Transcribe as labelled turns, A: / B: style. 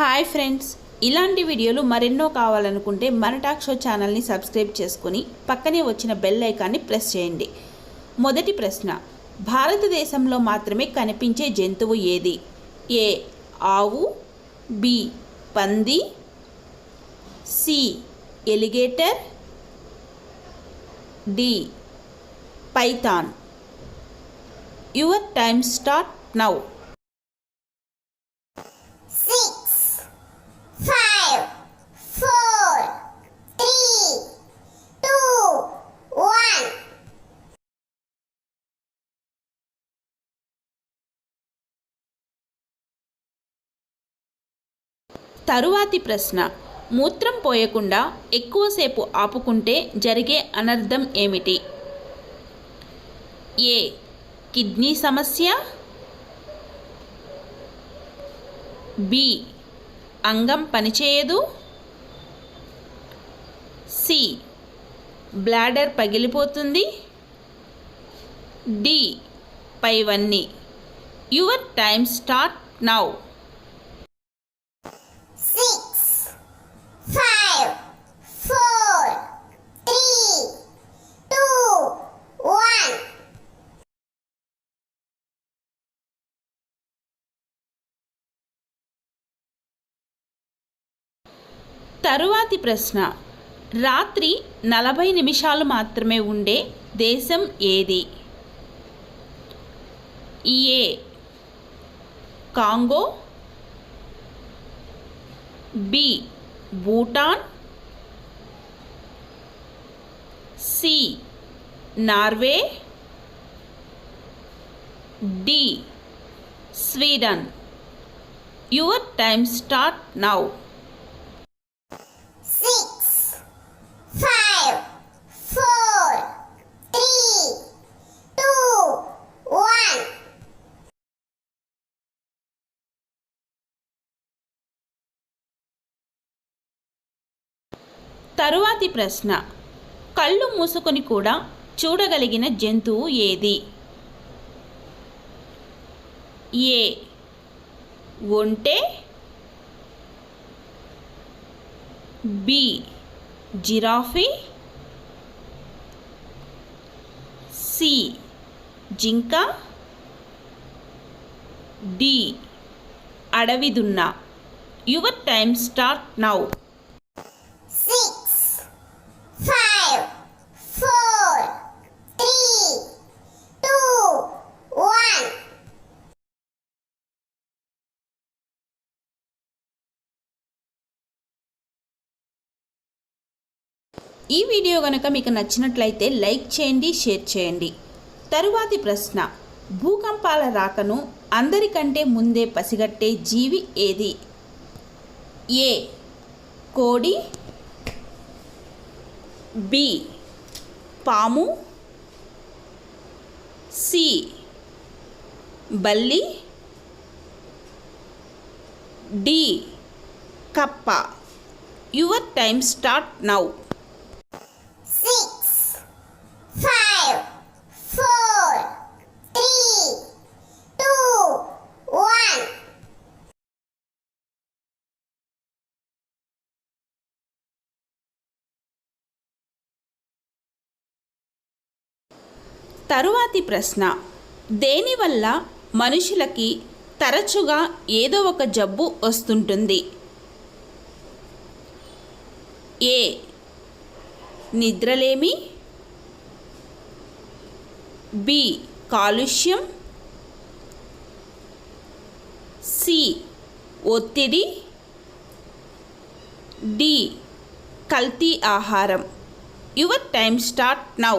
A: Hi friends, ఇలాంటి వీడియోలు మరెన్నో కావాలనుకుంటే మన టాక్ షో ఛానల్ని సబ్స్క్రైబ్ చేసుకుని పక్కనే వచ్చిన బెల్ ఐకాన్ని ప్రెస్ చేయండి. మొదటి ప్రశ్న, భారతదేశంలో మాత్రమే కనిపించే జంతువు ఏది? ఏ ఆవు, బి పంది, C alligator, D python. Your time start now.
B: 5, 4, 3, 2, 1.
A: తరువాతి ప్రశ్న, మూత్రం పోయకుండా ఎక్కువసేపు ఆపుకుంటే జరిగే అనర్థం ఏమిటి? ఏ కిడ్నీ సమస్య, బి అంగం పనిచేయదు, సి బ్లాడర్ పగిలిపోతుంది, డి పైవన్నీ. Your time start now.
B: 6, 5, 4, 3, 2, 1.
A: తరువాతి ప్రశ్న, రాత్రి 40 నిమిషాలు మాత్రమే ఉండే దేశం ఏది? A Congo, B Bhutan, C Norway, D Sweden. Your time start now.
B: 6, 5, 4, 3, 2, 1.
A: తరువాతి ప్రశ్న, కళ్ళు మూసుకొని కూడా చూడగలిగిన జంతువు ఏది? ఏ ఒంటె, బి జిరాఫీ, సి జింక, డి అడవి దున్న. Your time start now.
B: 6, 5, 4, 3, 2, 1.
A: ఈ వీడియో కనుక మీకు నచ్చినట్లయితే లైక్ చేయండి, షేర్ చేయండి. తరువాతి ప్రశ్న, భూకంపాల రాకను అందరికంటే ముందే పసిగట్టే జీవి ఏది? ఏ కోడి, బి పాము, సి బల్లి, డి కప్ప. Your time start now.
B: 6, 5, 4, 3, 2, 1.
A: తరువాతి ప్రశ్న, దేనివల్ల మనుషులకి తరచుగా ఏదో ఒక జబ్బు వస్తుంటుంది? ఏ నిద్రలేమి, బి కాలుష్యం, సి ఒత్తిడి, డి కల్తీ ఆహారం. Your time start now.